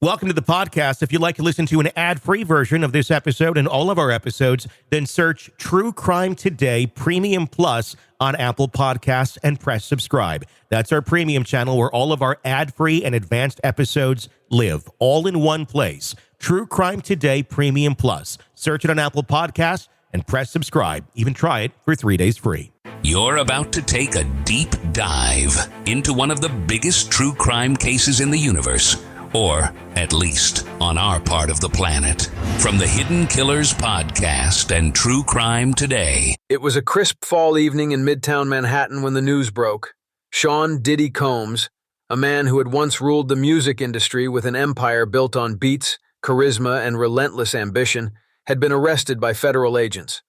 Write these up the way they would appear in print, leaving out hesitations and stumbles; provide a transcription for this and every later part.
Welcome to the podcast. If you'd like to listen to an ad-free version of this episode and all of our episodes, then search True Crime Today Premium Plus on Apple Podcasts and press subscribe. That's our premium channel where all of our ad-free and advanced episodes live, all in one place. True Crime Today Premium Plus. Search it on Apple Podcasts and press subscribe. Even try it for 3 days free. You're about to take a deep dive into one of the biggest true crime cases in the universe. Or, at least, on our part of the planet. From the Hidden Killers podcast and True Crime Today. It was a crisp fall evening in Midtown Manhattan when the news broke. Sean "Diddy" Combs, a man who had once ruled the music industry with an empire built on beats, charisma, and relentless ambition, had been arrested by federal agents.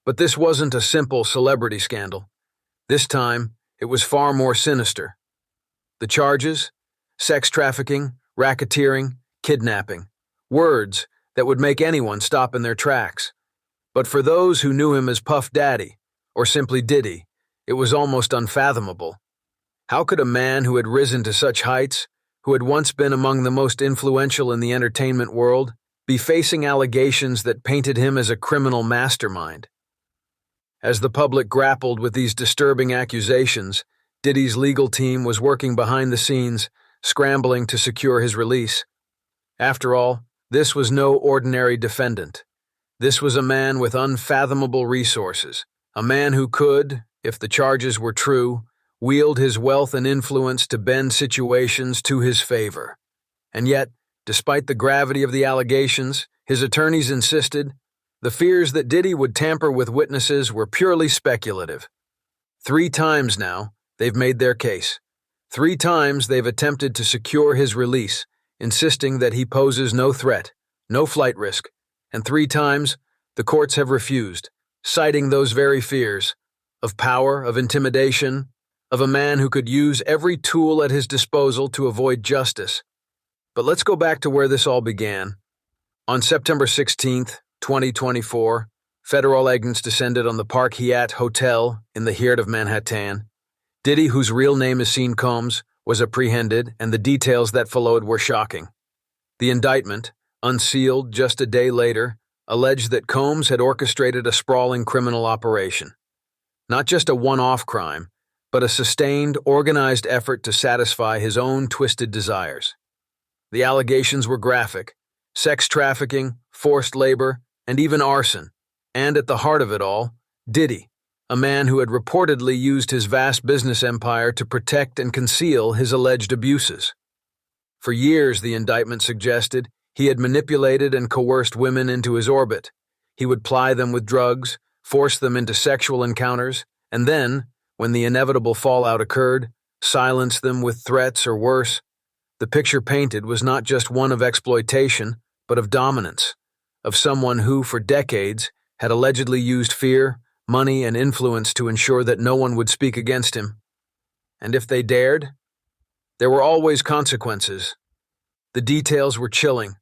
But this wasn't a simple celebrity scandal. This time, it was far more sinister. The charges? Sex trafficking, racketeering, kidnapping. Words that would make anyone stop in their tracks. But for those who knew him as Puff Daddy, or simply Diddy, it was almost unfathomable. How could a man who had risen to such heights, who had once been among the most influential in the entertainment world, be facing allegations that painted him as a criminal mastermind? As the public grappled with these disturbing accusations, Diddy's legal team was working behind the scenes, scrambling to secure his release. After all, this was no ordinary defendant. This was a man with unfathomable resources, a man who could, if the charges were true, wield his wealth and influence to bend situations to his favor. And yet, despite the gravity of the allegations, his attorneys insisted the fears that Diddy would tamper with witnesses were purely speculative. 3 times now, they've made their case. 3 times they've attempted to secure his release, insisting that he poses no threat, no flight risk, and 3 times the courts have refused, citing those very fears of power, of intimidation, of a man who could use every tool at his disposal to avoid justice. But let's go back to where this all began. On September 16th, 2024, federal agents descended on the Park Hyatt Hotel in the heart of Manhattan. Diddy, whose real name is Sean Combs, was apprehended, and the details that followed were shocking. The indictment, unsealed just a day later, alleged that Combs had orchestrated a sprawling criminal operation. Not just a one-off crime, but a sustained, organized effort to satisfy his own twisted desires. The allegations were graphic: sex trafficking, forced labor, and even arson. And at the heart of it all, Diddy, a man who had reportedly used his vast business empire to protect and conceal his alleged abuses. For years, the indictment suggested, he had manipulated and coerced women into his orbit. He would ply them with drugs, force them into sexual encounters, and then, when the inevitable fallout occurred, silence them with threats or worse. The picture painted was not just one of exploitation, but of dominance, of someone who, for decades, had allegedly used fear, money, and influence to ensure that no one would speak against him. And if they dared, there were always consequences. The details were chilling: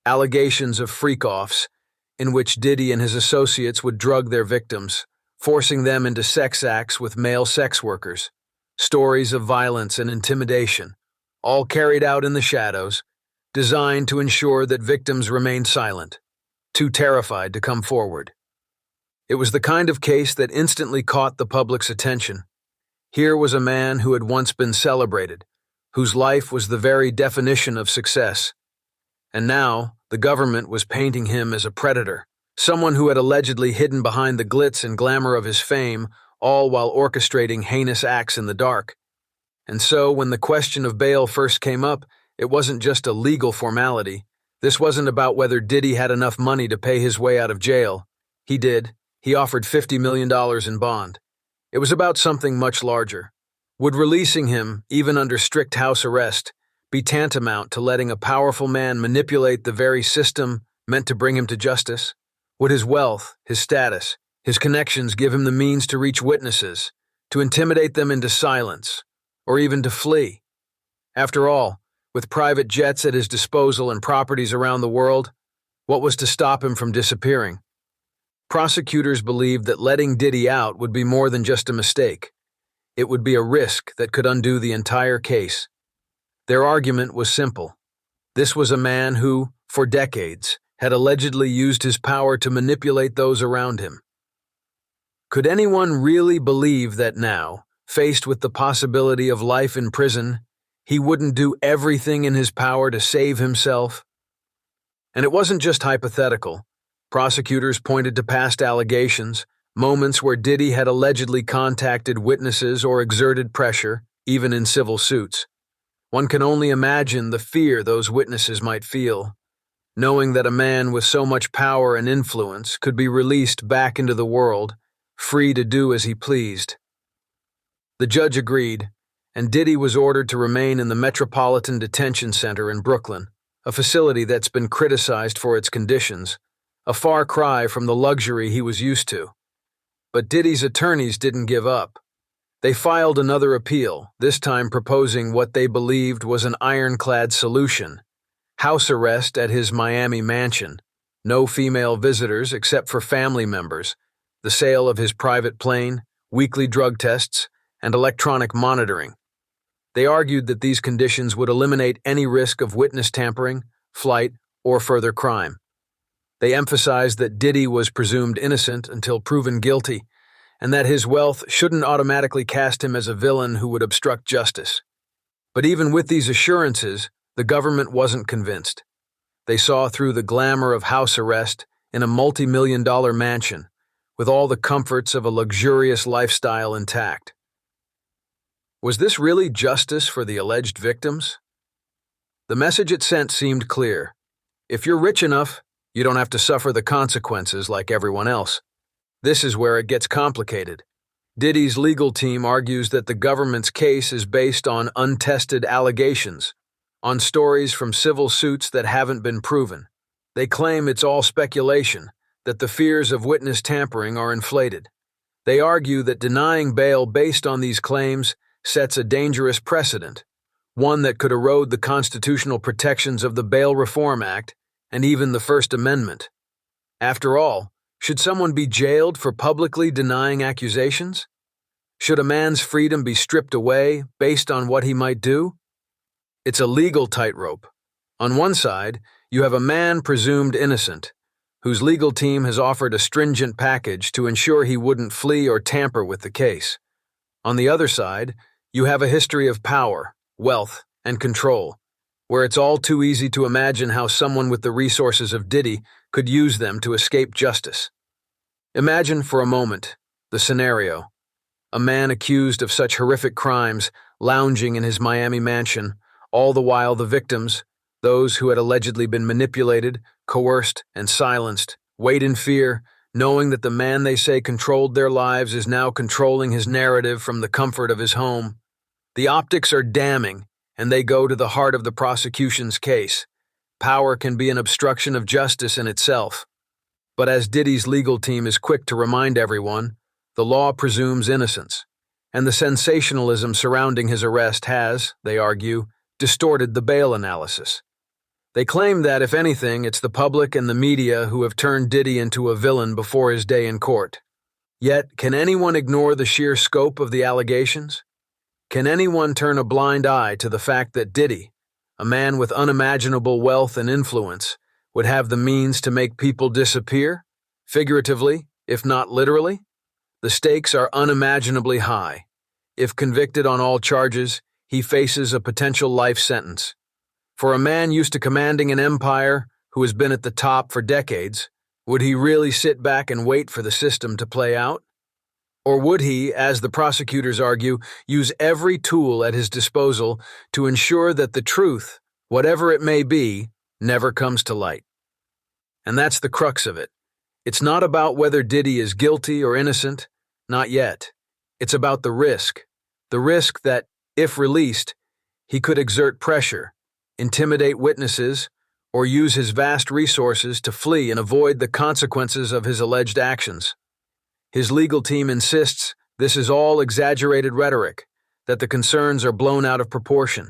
allegations of freak-offs, in which Diddy and his associates would drug their victims, forcing them into sex acts with male sex workers, stories of violence and intimidation, all carried out in the shadows, designed to ensure that victims remained silent, too terrified to come forward. It was the kind of case that instantly caught the public's attention. Here was a man who had once been celebrated, whose life was the very definition of success. And now, the government was painting him as a predator, someone who had allegedly hidden behind the glitz and glamour of his fame, all while orchestrating heinous acts in the dark. And so, when the question of bail first came up, it wasn't just a legal formality. This wasn't about whether Diddy had enough money to pay his way out of jail. He did. He offered $50 million in bond. It was about something much larger. Would releasing him, even under strict house arrest, be tantamount to letting a powerful man manipulate the very system meant to bring him to justice? Would his wealth, his status, his connections give him the means to reach witnesses, to intimidate them into silence, or even to flee? After all, with private jets at his disposal and properties around the world, what was to stop him from disappearing? Prosecutors believed that letting Diddy out would be more than just a mistake. It would be a risk that could undo the entire case. Their argument was simple. This was a man who, for decades, had allegedly used his power to manipulate those around him. Could anyone really believe that now, faced with the possibility of life in prison, he wouldn't do everything in his power to save himself? And it wasn't just hypothetical. Prosecutors pointed to past allegations, moments where Diddy had allegedly contacted witnesses or exerted pressure, even in civil suits. One can only imagine the fear those witnesses might feel, knowing that a man with so much power and influence could be released back into the world, free to do as he pleased. The judge agreed, and Diddy was ordered to remain in the Metropolitan Detention Center in Brooklyn, a facility that's been criticized for its conditions, a far cry from the luxury he was used to. But Diddy's attorneys didn't give up. They filed another appeal, this time proposing what they believed was an ironclad solution: house arrest at his Miami mansion, no female visitors except for family members, the sale of his private plane, weekly drug tests, and electronic monitoring. They argued that these conditions would eliminate any risk of witness tampering, flight, or further crime. They emphasized that Diddy was presumed innocent until proven guilty, and that his wealth shouldn't automatically cast him as a villain who would obstruct justice. But even with these assurances, the government wasn't convinced. They saw through the glamour of house arrest in a multi-million-dollar mansion, with all the comforts of a luxurious lifestyle intact. Was this really justice for the alleged victims? The message it sent seemed clear. If you're rich enough, you don't have to suffer the consequences like everyone else. This is where it gets complicated. Diddy's legal team argues that the government's case is based on untested allegations, on stories from civil suits that haven't been proven. They claim it's all speculation, that the fears of witness tampering are inflated. They argue that denying bail based on these claims sets a dangerous precedent, one that could erode the constitutional protections of the Bail Reform Act and even the First Amendment. After all, should someone be jailed for publicly denying accusations? Should a man's freedom be stripped away based on what he might do? It's a legal tightrope. On one side, you have a man presumed innocent, whose legal team has offered a stringent package to ensure he wouldn't flee or tamper with the case. On the other side, you have a history of power, wealth, and control, where it's all too easy to imagine how someone with the resources of Diddy could use them to escape justice. Imagine for a moment the scenario: a man accused of such horrific crimes lounging in his Miami mansion, all the while the victims, those who had allegedly been manipulated, coerced, and silenced, wait in fear, knowing that the man they say controlled their lives is now controlling his narrative from the comfort of his home. The optics are damning, and they go to the heart of the prosecution's case. Power can be an obstruction of justice in itself. But as Diddy's legal team is quick to remind everyone, the law presumes innocence, and the sensationalism surrounding his arrest has, they argue, distorted the bail analysis. They claim that, if anything, it's the public and the media who have turned Diddy into a villain before his day in court. Yet, can anyone ignore the sheer scope of the allegations? Can anyone turn a blind eye to the fact that Diddy, a man with unimaginable wealth and influence, would have the means to make people disappear, figuratively, if not literally? The stakes are unimaginably high. If convicted on all charges, he faces a potential life sentence. For a man used to commanding an empire who has been at the top for decades, would he really sit back and wait for the system to play out? Or would he, as the prosecutors argue, use every tool at his disposal to ensure that the truth, whatever it may be, never comes to light? And that's the crux of it. It's not about whether Diddy is guilty or innocent, not yet. It's about the risk that, if released, he could exert pressure, intimidate witnesses, or use his vast resources to flee and avoid the consequences of his alleged actions. His legal team insists this is all exaggerated rhetoric, that the concerns are blown out of proportion.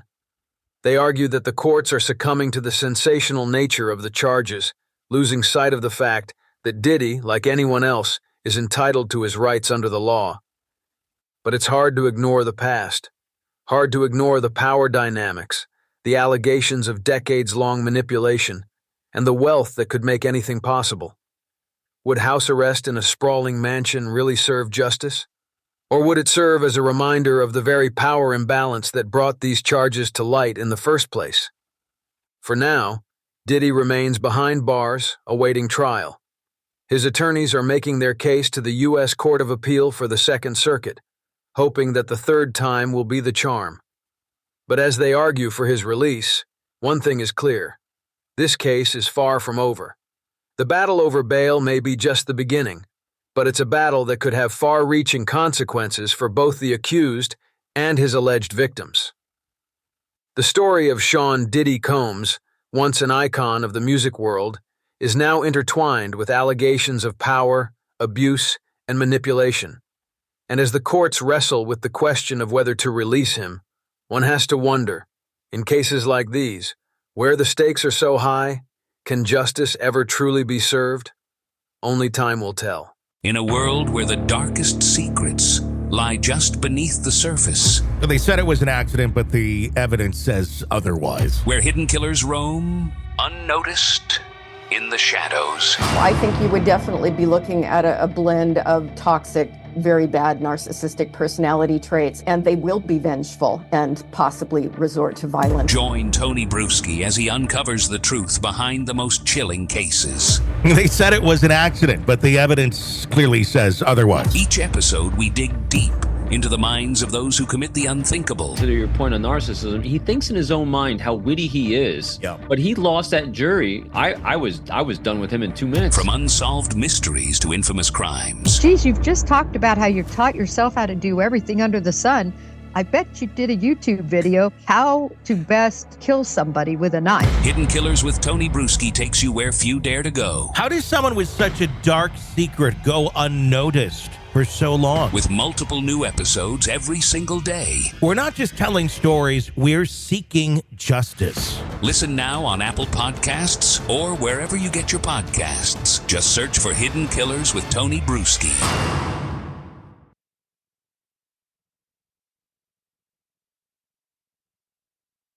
They argue that the courts are succumbing to the sensational nature of the charges, losing sight of the fact that Diddy, like anyone else, is entitled to his rights under the law. But it's hard to ignore the past, hard to ignore the power dynamics, the allegations of decades-long manipulation, and the wealth that could make anything possible. Would house arrest in a sprawling mansion really serve justice? Or would it serve as a reminder of the very power imbalance that brought these charges to light in the first place? For now, Diddy remains behind bars, awaiting trial. His attorneys are making their case to the U.S. Court of Appeal for the Second Circuit, hoping that the third time will be the charm. But as they argue for his release, one thing is clear. This case is far from over. The battle over bail may be just the beginning, but it's a battle that could have far-reaching consequences for both the accused and his alleged victims. The story of Sean Diddy Combs, once an icon of the music world, is now intertwined with allegations of power, abuse, and manipulation. And as the courts wrestle with the question of whether to release him, one has to wonder, in cases like these, where the stakes are so high, can justice ever truly be served? Only time will tell. In a world where the darkest secrets lie just beneath the surface, They said it was an accident, but the evidence says otherwise. where hidden killers roam unnoticed in the shadows. I think you would definitely be looking at a blend of toxic, very bad narcissistic personality traits, and they will be vengeful and possibly resort to violence. Join Tony Bruschi as he uncovers the truth behind the most chilling cases. They said it was an accident, but the evidence clearly says otherwise. Each episode, we dig deep into the minds of those who commit the unthinkable. To your point on narcissism, he thinks in his own mind how witty he is. Yeah. But he lost that jury. I was done with him in 2 minutes. From unsolved mysteries to infamous crimes. Geez, you've just talked about how you've taught yourself how to do everything under the sun. I bet you did a YouTube video, how to best kill somebody with a knife. Hidden Killers with Tony Bruschi takes you where few dare to go. How does someone with such a dark secret go unnoticed for so long? With multiple new episodes every single day. We're not just telling stories, we're seeking justice. Listen now on Apple Podcasts or wherever you get your podcasts. Just search for Hidden Killers with Tony Bruschi.